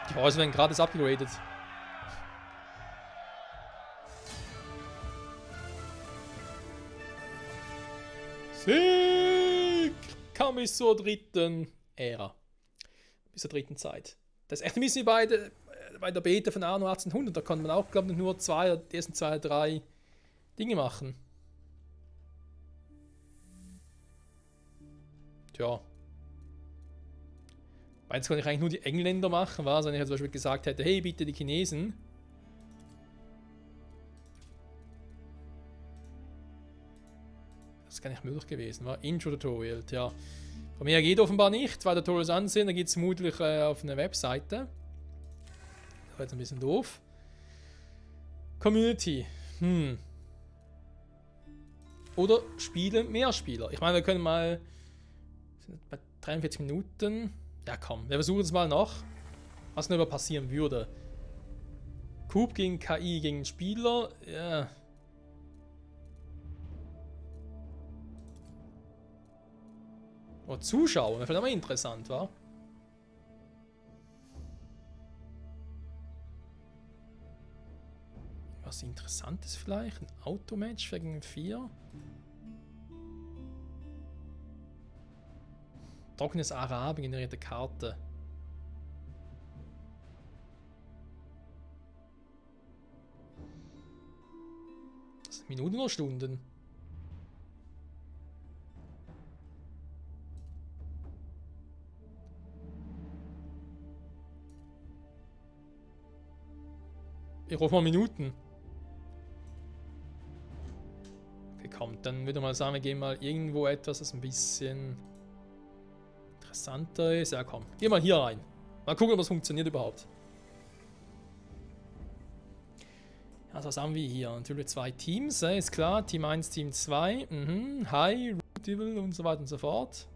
Die Häuser werden gratis abgegradet. Sieg! Kam bis zur 3. Ära. Bis zur 3. Zeit. Das ist echt ein bisschen wie bei der Beta von Anno 1800. Da konnte man auch, glaube ich, nur die ersten 2, 3 Dinge machen. Tja. Jetzt kann ich eigentlich nur die Engländer machen, was? Wenn ich zum Beispiel gesagt hätte, hey, bitte die Chinesen. Das ist gar nicht möglich gewesen, war Intro-Tutorial, tja. Von mir geht offenbar nicht, weil Tutorials ansehen, da geht es vermutlich auf eine Webseite. Das war jetzt ein bisschen doof. Community, Oder spielen mehr Spieler. Ich meine, wir können mal... Sind bei 43 Minuten... Ja komm, wir versuchen es mal noch. Was nur passieren würde. Coop gegen KI gegen Spieler. Ja. Oh, Zuschauer, wäre vielleicht mal interessant, wa? Was Interessantes vielleicht? Ein Automatch wegen 4? Trockenes Arabien generierte Karte. Das sind Minuten oder Stunden? Ich rufe mal Minuten. Okay, komm, dann würde ich mal sagen, wir gehen mal irgendwo etwas, das ein bisschen interessanter ist. Ja, komm. Geh mal hier rein. Mal gucken, ob das funktioniert überhaupt. Also, was haben wir hier? Natürlich 2 Teams, ist klar. Team 1, Team 2. High, Root Evil und so weiter und so fort.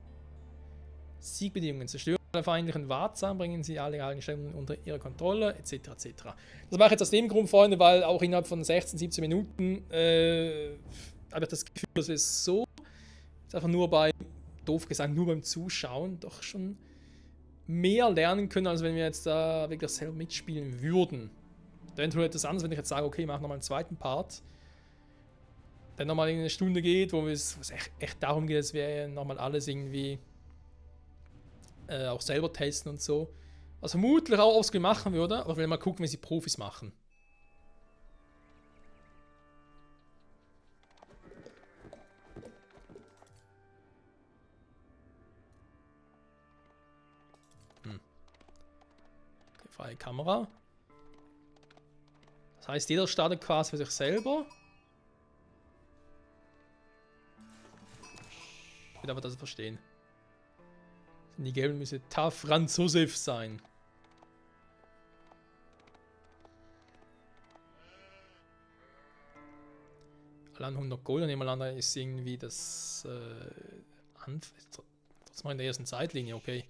Siegbedingungen. Zerstören alle feindlichen Wahrzahn, bringen sie alle Eigenschaften unter ihre Kontrolle, etc. etc. Das mache ich jetzt aus dem Grund, Freunde, weil auch innerhalb von 16, 17 Minuten habe ich das Gefühl, dass wir so ist einfach nur doof gesagt, nur beim Zuschauen doch schon mehr lernen können, als wenn wir jetzt da wirklich selber mitspielen würden. Eventuell etwas anderes, wenn ich jetzt sage, okay, ich mache nochmal einen zweiten Part, der nochmal eine Stunde geht, wo es echt darum geht, dass wir nochmal alles irgendwie auch selber testen und so. Was vermutlich auch Offscreen machen würde, aber ich will mal gucken, wie sie Profis machen. Okay, freie Kamera. Das heißt, jeder startet quasi für sich selber. Ich will aber das verstehen. Die Gelben müssen tough Franzosif sein. Allein 100 Gold, nehmen wir an, da ist irgendwie das trotzdem in der ersten Zeitlinie, okay.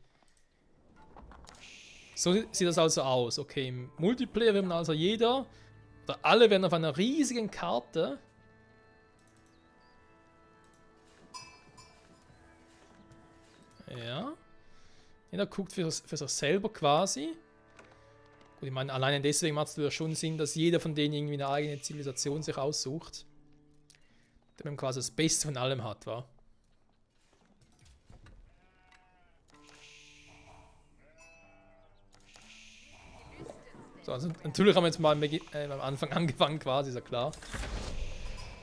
So sieht das also aus. Okay, im Multiplayer werden also jeder oder alle werden auf einer riesigen Karte ja. Jeder guckt für sich selber quasi. Gut, ich meine, alleine deswegen macht es ja schon Sinn, dass jeder von denen irgendwie eine eigene Zivilisation sich aussucht. Damit man quasi das Beste von allem hat, wa? So, also natürlich haben wir jetzt mal am Anfang angefangen quasi, ist ja klar.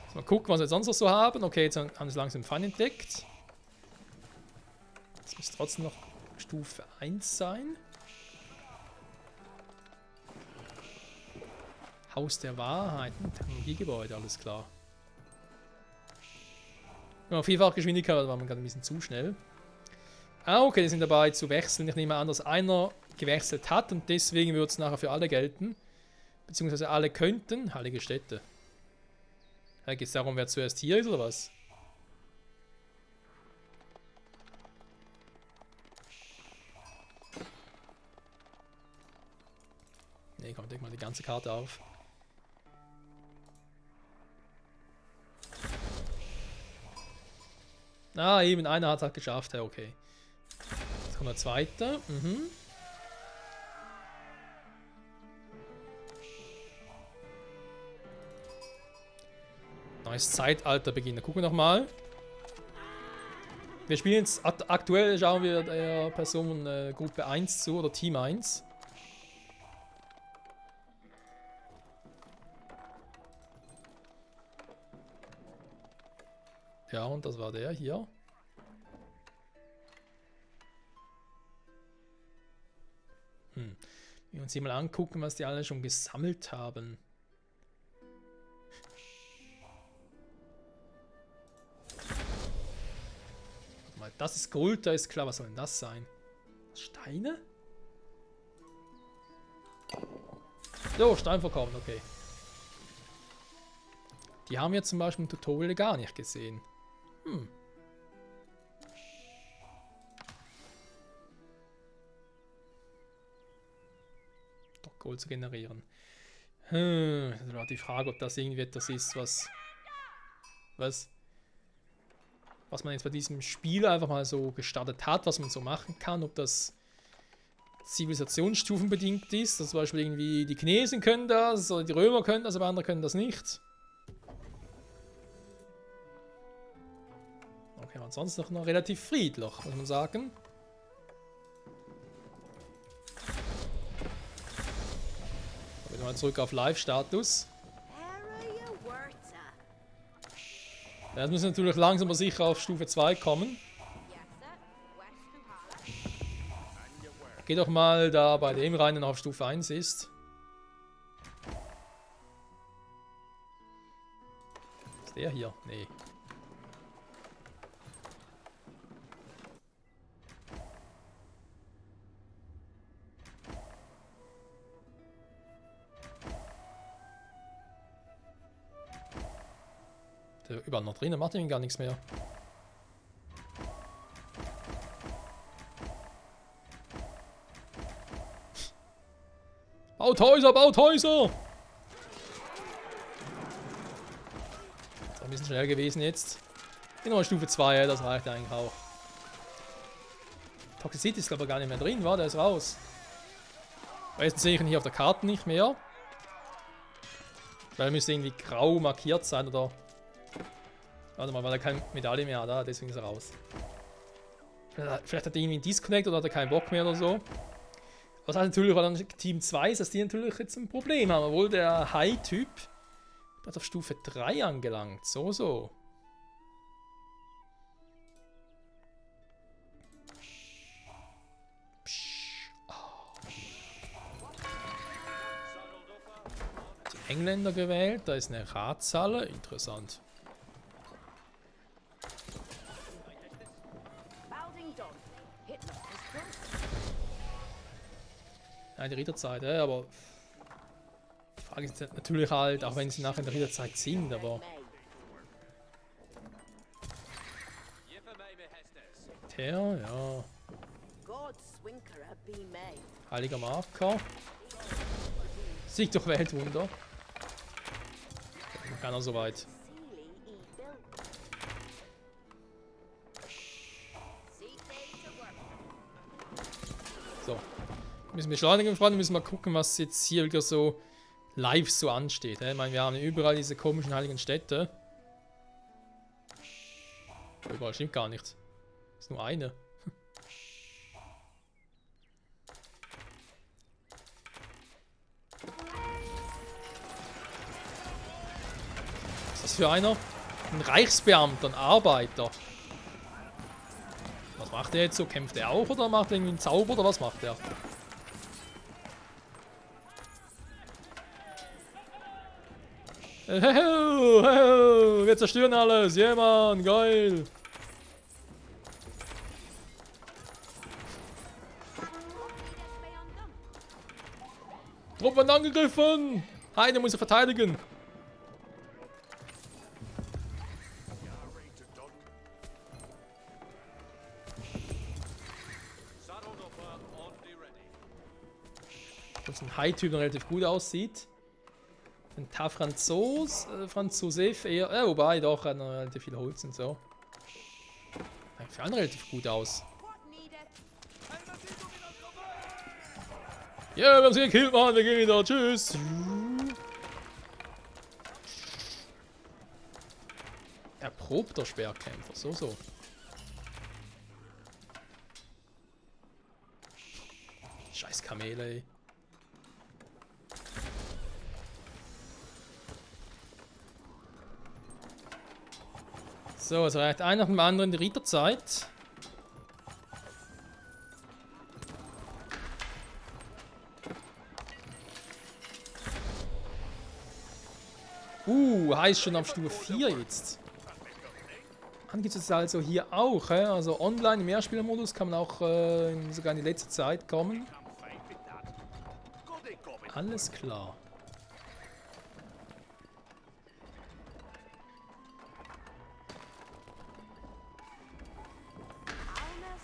Also mal gucken, was wir sonst noch so haben. Okay, jetzt haben sie langsam Fun entdeckt. Das muss trotzdem noch Stufe 1 sein. Haus der Wahrheiten, Technologiegebäude, alles klar. Ja, auf Vielfachgeschwindigkeit, da war man gerade ein bisschen zu schnell. Ah, okay, die sind dabei zu wechseln. Ich nehme an, dass einer gewechselt hat und deswegen wird es nachher für alle gelten. Beziehungsweise alle könnten. Heilige Städte. Geht es darum, wer zuerst hier ist oder was? Ne, komm, denk mal die ganze Karte auf. Ah, eben, einer hat es geschafft, ja, okay. Jetzt kommt der zweite. Neues Zeitalter beginnen. Gucken wir nochmal. Wir spielen jetzt, aktuell schauen wir der Person Gruppe 1 zu, oder Team 1. Ja, und das war der hier. Wir uns hier mal angucken, was die alle schon gesammelt haben. Das ist Gold, da ist klar, was soll denn das sein? Steine? So, Stein verkaufen, okay. Die haben wir zum Beispiel im Tutorial gar nicht gesehen. Doch Gold zu generieren. Das war die Frage, ob das irgendwie etwas ist, was man jetzt bei diesem Spiel einfach mal so gestartet hat, was man so machen kann, ob das zivilisationsstufenbedingt ist, dass zum Beispiel irgendwie die Chinesen können das, oder die Römer können das, aber andere können das nicht. Okay, aber ansonsten noch relativ friedlich, muss man sagen. Wieder mal zurück auf Live-Status. Ja, jetzt müssen wir natürlich langsam aber sicher auf Stufe 2 kommen. Geh doch mal da bei dem rein, der noch auf Stufe 1 ist. Ist der hier? Nee. Der überall noch drin, macht ihm gar nichts mehr. Baut Häuser, baut Häuser! Das ist ein bisschen schnell gewesen jetzt. Genau, Stufe 2, ja, das reicht eigentlich auch. Toxicity ist glaube ich gar nicht mehr drin, war der ist raus. Meistens sehe ich ihn hier auf der Karte nicht mehr. Weil er müsste irgendwie grau markiert sein oder. Warte mal, weil er keine Medaille mehr hat, deswegen ist er raus. Vielleicht hat er irgendwie einen Disconnect oder hat er keinen Bock mehr oder so. Was heißt natürlich, weil dann Team 2 ist, dass die natürlich jetzt ein Problem haben, obwohl der High-Typ bereits auf Stufe 3 angelangt. So. Die Engländer gewählt, da ist eine Ratshalle, interessant. Balding done. Hitler is done. Nein, die Ritterzeit, aber die Frage ist natürlich halt, auch wenn sie nachher in der Ritterzeit sind, aber der, ja, God swinker be May. heiliger Marker. Sieg durch Weltwunder. Keiner so weit. Sealy e Bill. See things to work. So. Müssen wir beschleunigen, Freunde, müssen mal gucken, was jetzt hier wieder so live so ansteht. Ich meine, wir haben überall diese komischen heiligen Städte. Überall stimmt gar nichts. Ist nur eine. Was ist das für einer? Ein Reichsbeamter, ein Arbeiter. Was macht der jetzt so? Kämpft er auch oder macht er irgendwie einen Zauber oder was macht er? Wir zerstören alles. Yeah, Mann, geil. Truppen angegriffen. Heine muss er verteidigen. Dass ein High-Typ noch relativ gut aussieht. Ein Franzosef eher. Wobei doch, hat noch relativ viel Holz und so. Sieht für andere relativ gut aus. What needed? Ja, wir haben sie gekillt, Mann. Wir gehen wieder. Tschüss. Erprobter Speerkämpfer. So. Scheiß Kamele, ey. So, es reicht ein nach dem anderen die Ritterzeit. Heißt schon auf Stufe 4 jetzt. Dann gibt es also hier auch, also online im Mehrspielermodus kann man auch sogar in die letzte Zeit kommen. Alles klar. Almas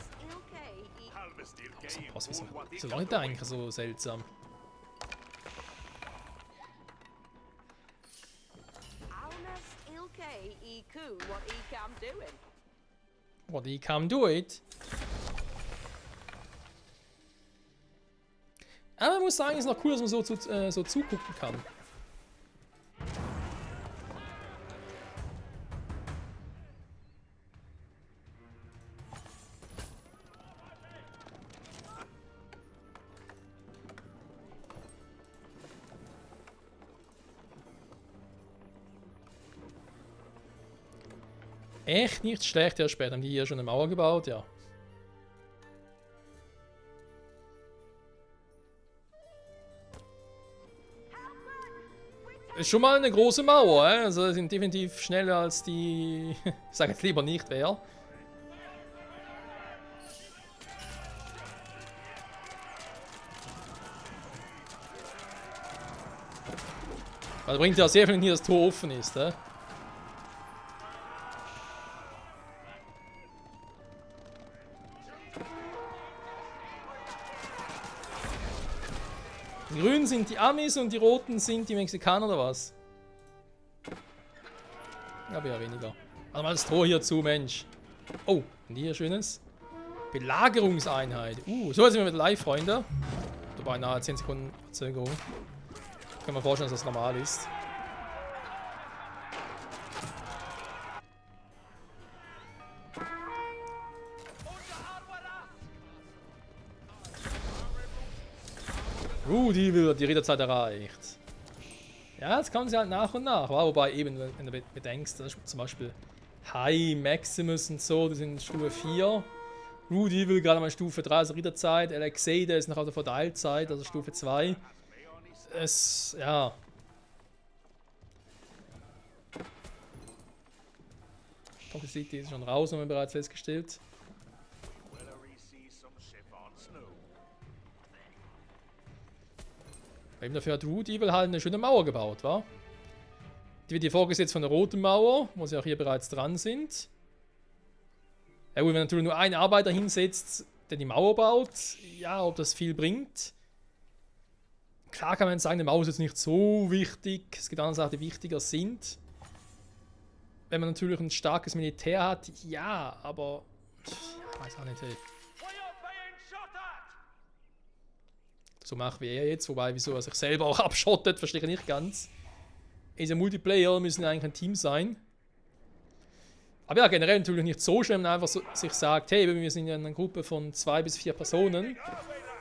ilke e Wieso läuft der eigentlich so seltsam? Almas ilke e ku what e cam doing. What he can do it. Aber man muss sagen, es ist noch cool, dass man so zugucken kann. Echt nicht schlecht, ja, später haben die hier schon eine Mauer gebaut, ja. Ist schon mal eine große Mauer, also sind definitiv schneller als die, ich sage jetzt lieber nicht wer. Also bringt ja sehr viel, wenn hier das Tor offen ist, Die Grünen sind die Amis und die Roten sind die Mexikaner oder was? Aber ja, weniger. Warte mal das Tor hier zu, Mensch. Oh, und hier schönes. Belagerungseinheit. So sind wir mit live, Freunde. Dabei nahe 10 Sekunden Verzögerung. Kann man vorstellen, dass das normal ist. Evil hat die Ritterzeit erreicht. Ja, jetzt kommen sie halt nach und nach. Wobei eben, wenn du bedenkst, das ist zum Beispiel High, Maximus und so, die sind Stufe 4. Evil gerade mal Stufe 3, also Ritterzeit. Alexei, der ist noch auf der Verteilzeit, also Stufe 2. Ja. Toxicity ist schon raus, haben wir bereits festgestellt. Eben dafür hat Evil halt eine schöne Mauer gebaut, wa? Die wird hier vorgesetzt von der roten Mauer, wo sie auch hier bereits dran sind. Ja gut, wenn natürlich nur ein Arbeiter hinsetzt, der die Mauer baut, ja, ob das viel bringt. Klar kann man sagen, die Mauer ist jetzt nicht so wichtig, es gibt andere Sachen, die wichtiger sind. Wenn man natürlich ein starkes Militär hat, ja, aber ich weiß auch nicht, hey. So macht wie er jetzt, wobei wieso er sich selber auch abschottet, verstehe ich nicht ganz. Ist ja Multiplayer, müssen ja eigentlich ein Team sein. Aber ja, generell natürlich nicht so schlimm, wenn man einfach so, sich sagt, hey, wir sind ja in einer Gruppe von 2 bis 4 Personen,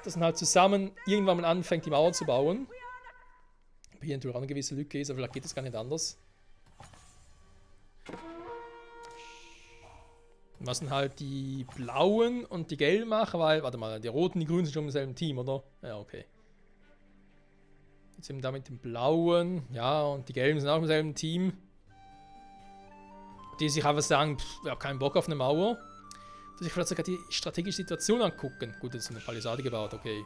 dass man halt zusammen irgendwann mal anfängt, die Mauer zu bauen. Aber hier natürlich auch eine gewisse Lücke ist, aber vielleicht geht es gar nicht anders. Und was dann halt die Blauen und die Gelben machen, weil, warte mal, die Roten und die Grünen sind schon im selben Team, oder? Ja, okay. Jetzt sind wir da mit den Blauen, ja, und die Gelben sind auch im selben Team. Die sich einfach sagen, ich habe keinen Bock auf eine Mauer. Dass sich vielleicht sogar die strategische Situation angucken. Gut, jetzt ist eine Palisade gebaut, okay.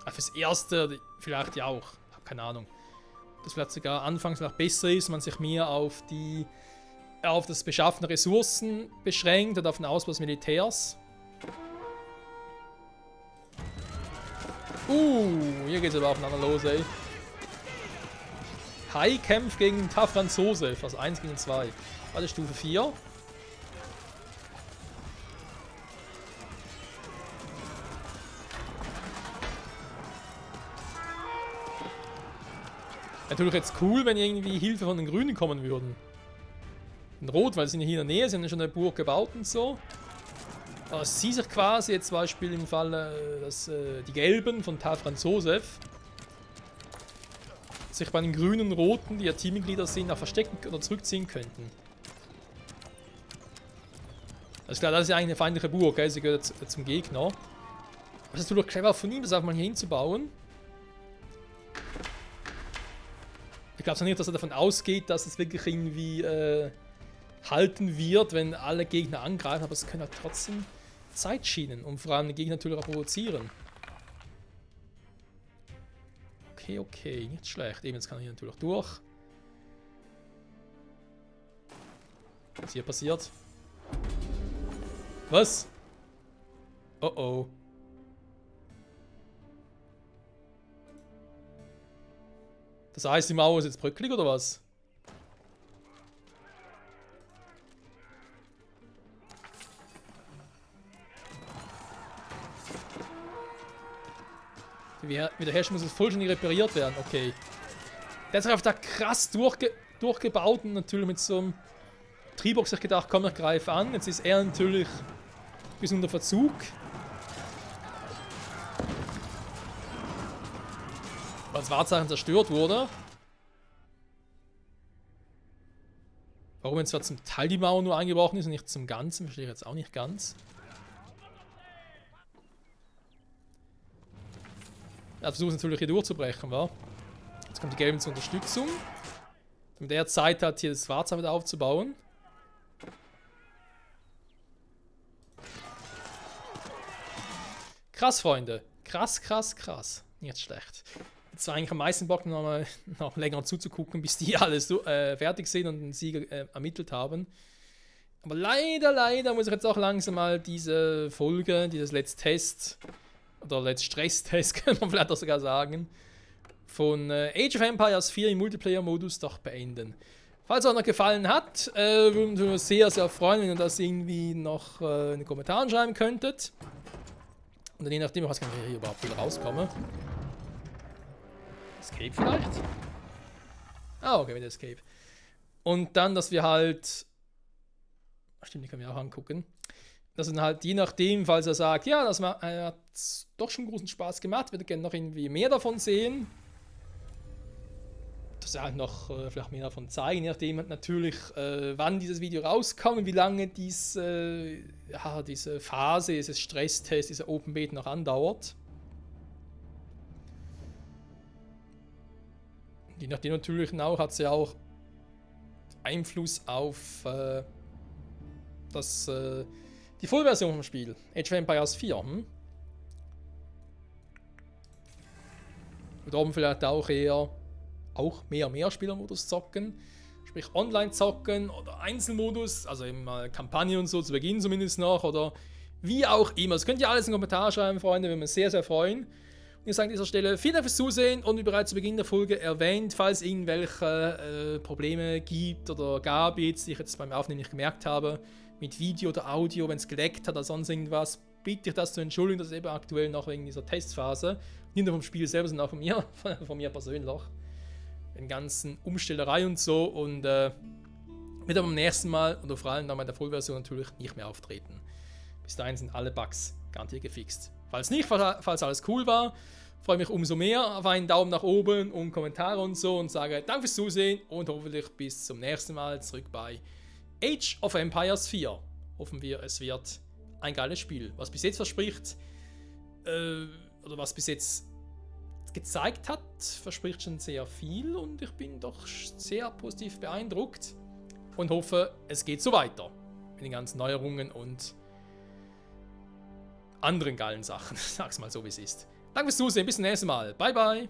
Aber fürs Erste vielleicht ja auch, ich habe keine Ahnung. Dass vielleicht sogar anfangs noch besser ist, man sich mehr auf das Beschaffen der Ressourcen beschränkt und auf den Ausbau des Militärs. Hier geht's aber aufeinander los, ey. Hai kämpft gegen Franzose, also 1 gegen 2. Warte, Stufe 4. Natürlich jetzt cool, wenn irgendwie Hilfe von den Grünen kommen würden. In Rot, weil sie sind ja hier in der Nähe, sie haben ja schon eine Burg gebaut und so. Aber sie sich quasi jetzt zum Beispiel im Fall, dass die Gelben von Franz Josef sich bei den Grünen und Roten, die ja Teammitglieder sind, auch verstecken oder zurückziehen könnten. Also klar, das ist ja eigentlich eine feindliche Burg, gell? Sie gehört zum Gegner. Aber es ist natürlich clever von ihm, das einfach mal hier hinzubauen. Ich glaube nicht, dass er davon ausgeht, dass es wirklich irgendwie halten wird, wenn alle Gegner angreifen, aber es können halt trotzdem Zeit schienen und vor allem die Gegner natürlich auch provozieren. Okay, nicht schlecht. Eben, jetzt kann er hier natürlich durch. Was hier passiert? Was? Oh oh. Das heißt, die Mauer ist jetzt bröckelig oder was? Die Wiederherstellung muss jetzt vollständig repariert werden. Okay. Der hat sich auf da krass durchgebaut und natürlich mit so einem Triebox sich gedacht, komm, ich greife an. Jetzt ist er natürlich ein bisschen unter Verzug. Weil das Wahrzeichen zerstört wurde. Warum jetzt zwar zum Teil die Mauer nur eingebrochen ist und nicht zum Ganzen, verstehe ich jetzt auch nicht ganz. Er versucht natürlich hier durchzubrechen, wa? Jetzt kommt die Gelben zur Unterstützung. Damit er Zeit hat, hier das Wahrzeichen wieder aufzubauen. Krass, Freunde. Krass. Nicht schlecht. Jetzt war eigentlich am meisten Bock, noch länger zuzugucken, bis die alles fertig sind und den Sieger ermittelt haben. Aber leider muss ich jetzt auch langsam mal diese Folge, dieses Let's Test oder Let's Stress-Test, kann man vielleicht auch sogar sagen, von Age of Empires 4 im Multiplayer-Modus doch beenden. Falls es euch noch gefallen hat, würden wir uns sehr freuen, wenn ihr das irgendwie noch in den Kommentaren schreiben könntet. Und dann je nachdem, was kann ich hier überhaupt wieder rauskomme. Escape vielleicht? Ah, okay, mit Escape. Und dann, dass wir halt... Stimmt, die können wir auch angucken. dass dann halt je nachdem, falls er sagt, ja, hat doch schon großen Spaß gemacht, würde gerne noch irgendwie mehr davon sehen, dass er halt noch vielleicht mehr davon zeigen, je nachdem halt natürlich, wann dieses Video rauskommt und wie lange diese Phase, dieses Stresstest, dieser Open Beta noch andauert. Je nachdem natürlich auch hat es ja auch Einfluss auf die Vollversion vom Spiel, Age of Empires 4. Und darum vielleicht auch eher mehr Spielermodus zocken, sprich Online zocken oder Einzelmodus, also eben mal Kampagne und so zu Beginn zumindest noch oder wie auch immer. Das könnt ihr alles in den Kommentaren schreiben, Freunde, würde mich sehr, sehr freuen. Und ich sage an dieser Stelle vielen Dank fürs Zusehen und wie bereits zu Beginn der Folge erwähnt, falls es irgendwelche Probleme gibt oder gab jetzt, die ich jetzt beim Aufnehmen nicht gemerkt habe, mit Video oder Audio, wenn es geleckt hat oder sonst irgendwas, bitte ich das zu entschuldigen, das ist eben aktuell noch wegen dieser Testphase, nicht nur vom Spiel selber, sondern auch von mir persönlich, den ganzen Umstellerei und so und wird aber beim nächsten Mal oder vor allem dann bei der Vollversion natürlich nicht mehr auftreten. Bis dahin sind alle Bugs garantiert gefixt. Falls nicht, falls alles cool war, freue mich umso mehr auf einen Daumen nach oben und Kommentare und so und sage Danke fürs Zusehen und hoffentlich bis zum nächsten Mal zurück bei Age of Empires 4. Hoffen wir, es wird ein geiles Spiel. Was bis jetzt verspricht, oder was bis jetzt gezeigt hat, verspricht schon sehr viel und ich bin doch sehr positiv beeindruckt und hoffe, es geht so weiter mit den ganzen Neuerungen und anderen geilen Sachen. Sag's mal so, wie es ist. Danke fürs Zusehen, bis zum nächsten Mal. Bye, bye.